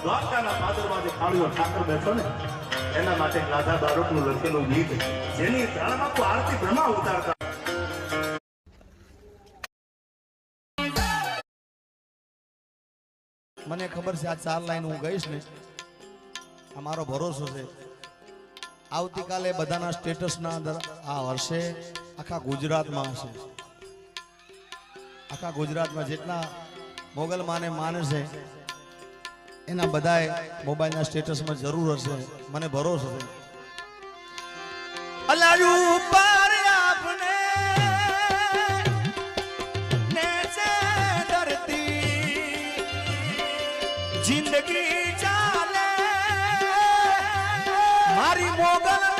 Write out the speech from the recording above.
દ્વારકાના પાદરમાં જે કાળિયો ઠાકર બેઠો ને એના માટે રાધા બારોટનું લખેલું ગીત જેની ત્રણમાં તો આરતી બ્રહ્મા ઉતારતા. મને ખબર છે આ 4 લાઈન હું ગઈશ ને આ મારો ભરોસો છે આવતીકાલે બધાના સ્ટેટસના અંદર આ વર્ષે આખા ગુજરાતમાં હશે. આખા ગુજરાતમાં જેટલા મોગલ માને માને છે એના બધાએ મોબાઈલના સ્ટેટસમાં જરૂર હશે. મને ભરોસો છે. અલાયું પર આપને નેચે ધરતી જિંદગી ચાલે મારી મોગલ